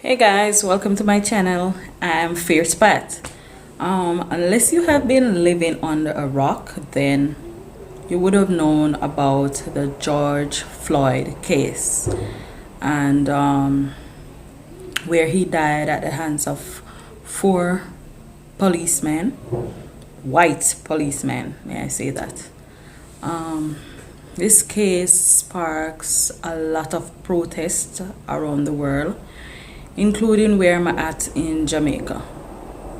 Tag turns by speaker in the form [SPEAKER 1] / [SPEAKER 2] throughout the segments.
[SPEAKER 1] Hey guys, welcome to my channel. I'm Fierce Pat. Unless you have been living under a rock, then you would have known about the George Floyd case and where he died at the hands of four policemen, white policemen, may I say that. This case sparks a lot of protest around the world, including where I'm at in Jamaica.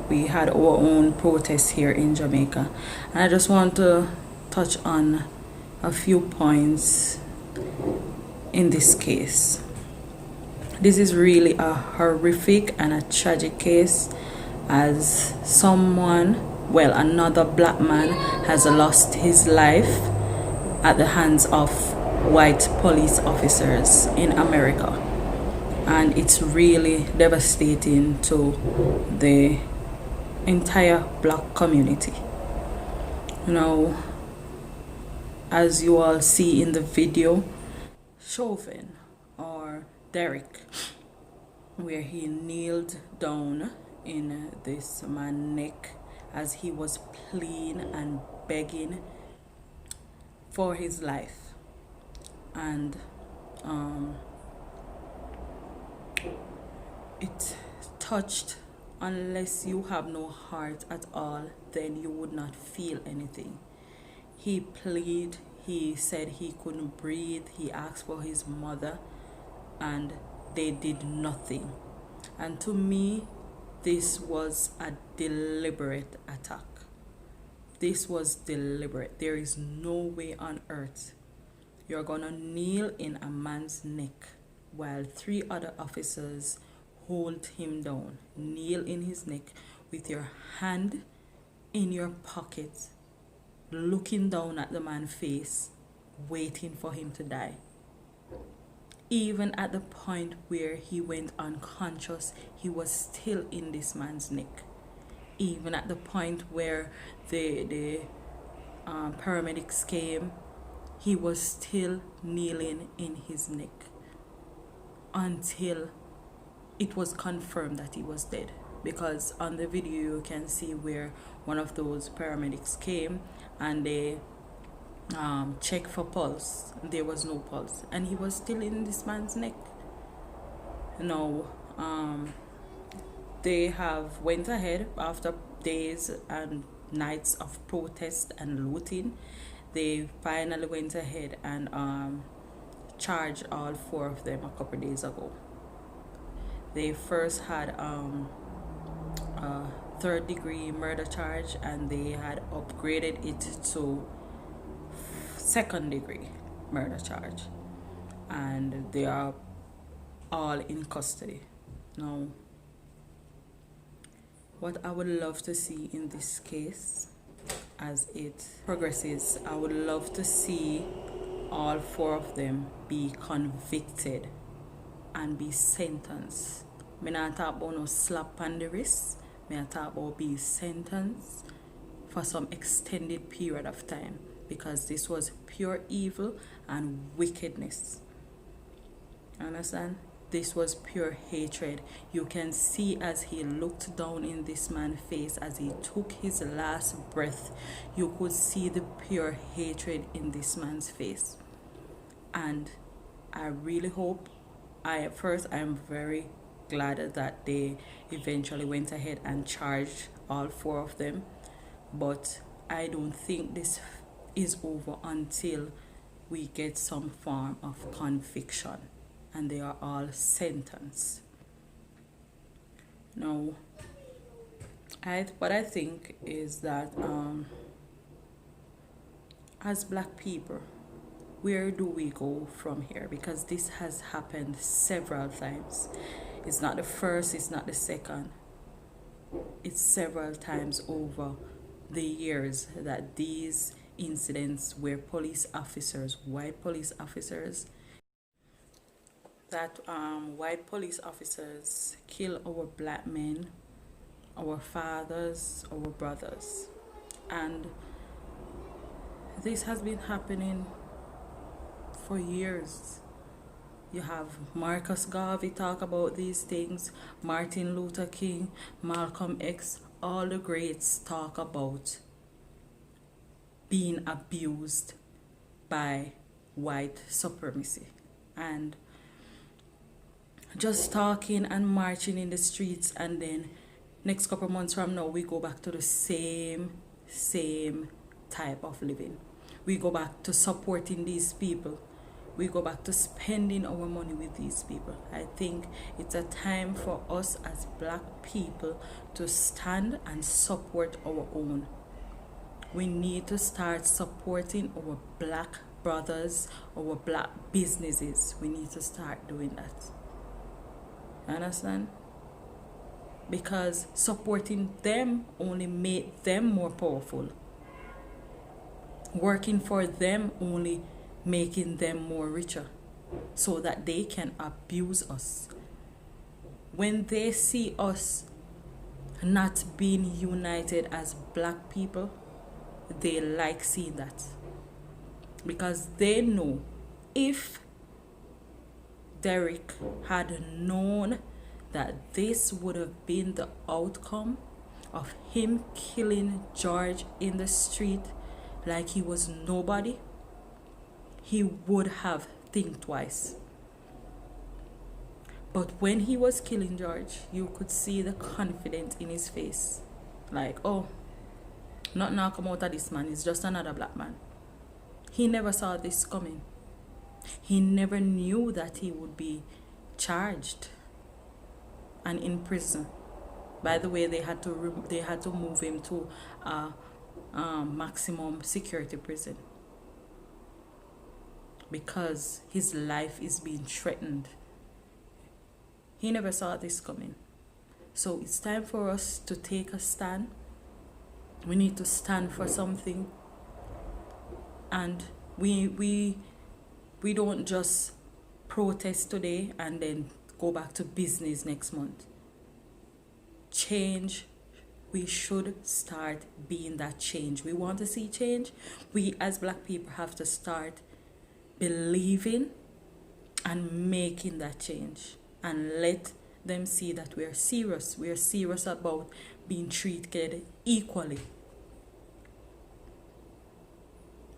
[SPEAKER 1] We had our own protest here in Jamaica, and I just want to touch on a few points in this case. This is really a horrific and a tragic case, as another black man has lost his life at the hands of white police officers in America. And it's really devastating to the entire black community. You know, as you all see in the video, Chauvin or Derek, where he kneeled down in this man's neck as he was pleading and begging for his life. And it touched. Unless you have no heart at all, then you would not feel anything. He pleaded, he said he couldn't breathe, he asked for his mother, and they did nothing. And to me, this was a deliberate attack. This was deliberate. There is no way on earth you're gonna kneel in a man's neck while three other officers hold him down. Kneel in his neck with your hand in your pocket, looking down at the man's face, waiting for him to die. Even at the point where he went unconscious, he was still in this man's neck. Even at the point where the paramedics came, he was still kneeling in his neck until it was confirmed that he was dead. Because on the video you can see where one of those paramedics came and they checked for pulse. There was no pulse, and he was still in this man's neck. Now they have went ahead after days and nights of protest and looting. They finally went ahead and charged all four of them a couple days ago. They first had a third-degree murder charge, and they had upgraded it to second-degree murder charge, and they are all in custody. Now, what I would love to see in this case as it progresses, I would love to see all four of them be convicted and be sentenced. Me not talk about no slap on the wrist. Me not talk about being sentenced for some extended period of time, because this was pure evil and wickedness. Understand? This was pure hatred. You can see as he looked down in this man's face, as he took his last breath, you could see the pure hatred in this man's face. And I really hope, I'm very glad that they eventually went ahead and charged all four of them. But I don't think this is over until we get some form of conviction and they are all sentenced. Now, what I think is that as black people, where do we go from here? Because this has happened several times. It's not the first, it's not the second. It's several times over the years that these incidents where police officers, white police officers kill our black men, our fathers, our brothers. And this has been happening for years. You have Marcus Garvey talk about these things, Martin Luther King, Malcolm X, all the greats talk about being abused by white supremacy. And just talking and marching in the streets, and then next couple months from now we go back to the same type of living. We go back to supporting these people. We go back to spending our money with these people. I think it's a time for us as black people to stand and support our own. We need to start supporting our black brothers, our black businesses. We need to start doing that. Understand? Because supporting them only make them more powerful. Working for them only making them more richer so that they can abuse us. When they see us not being united as black people, they like seeing that, because they know if Derek had known that this would have been the outcome of him killing George in the street like he was nobody, he would have think twice. But when he was killing George, you could see the confidence in his face. Like, oh, nothing now come out of this man, it's just another black man. He never saw this coming. He never knew that he would be charged and in prison. By the way, they had to move him to maximum security prison, because his life is being threatened. He never saw this coming. So it's time for us to take a stand. We need to stand for something. And we don't just protest today and then go back to business next month. Change. We should start being that change. We want to see change. We as black people have to start believing and making that change, and let them see that we are serious. We are serious about being treated equally.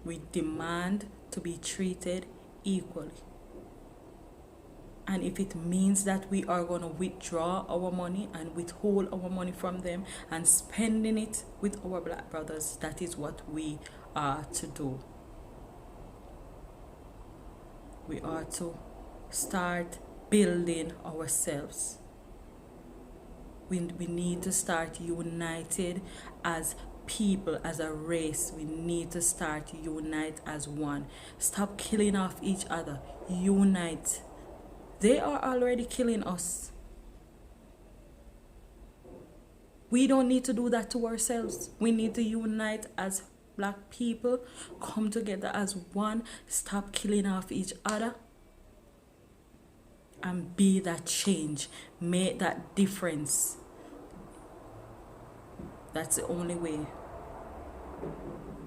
[SPEAKER 1] We demand to be treated equally. And if it means that we are going to withdraw our money and withhold our money from them and spending it with our black brothers, that is what we are to do. We are to start building ourselves. We need to start united as people, as a race. We need to start unite as one. Stop killing off each other. Unite. They are already killing us. We don't need to do that to ourselves. We need to unite as black people, come together as one, stop killing off each other, and be that change. Make that difference. That's the only way.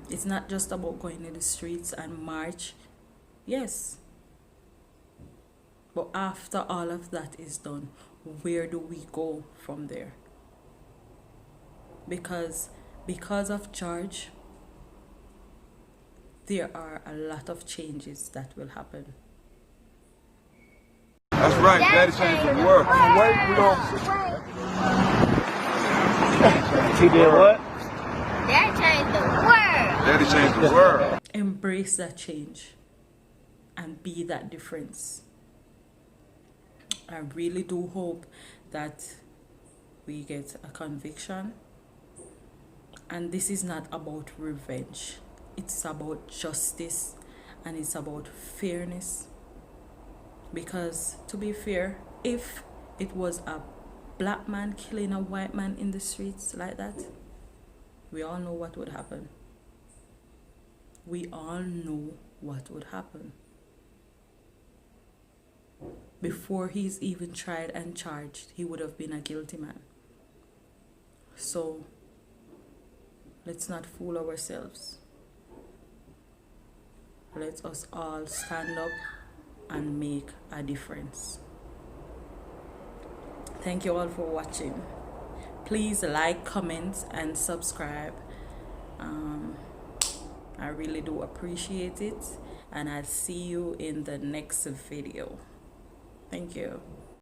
[SPEAKER 1] It's not just about going in the streets and march. Yes. But after all of that is done, where do we go from there? Because of George, there are a lot of changes that will happen.
[SPEAKER 2] That's right, Daddy changed the world.
[SPEAKER 3] He did what?
[SPEAKER 4] Daddy changed the world.
[SPEAKER 2] Daddy changed the world.
[SPEAKER 1] Embrace that change and be that difference. I really do hope that we get a conviction. And this is not about revenge. It's about justice, and it's about fairness. Because, to be fair, if it was a black man killing a white man in the streets like that, we all know what would happen. We all know what would happen. Before he's even tried and charged, he would have been a guilty man. So, let's not fool ourselves. Let us all stand up and make a difference. Thank you all for watching. Please like, comment, and subscribe. I really do appreciate it, and I'll see you in the next video. Thank you.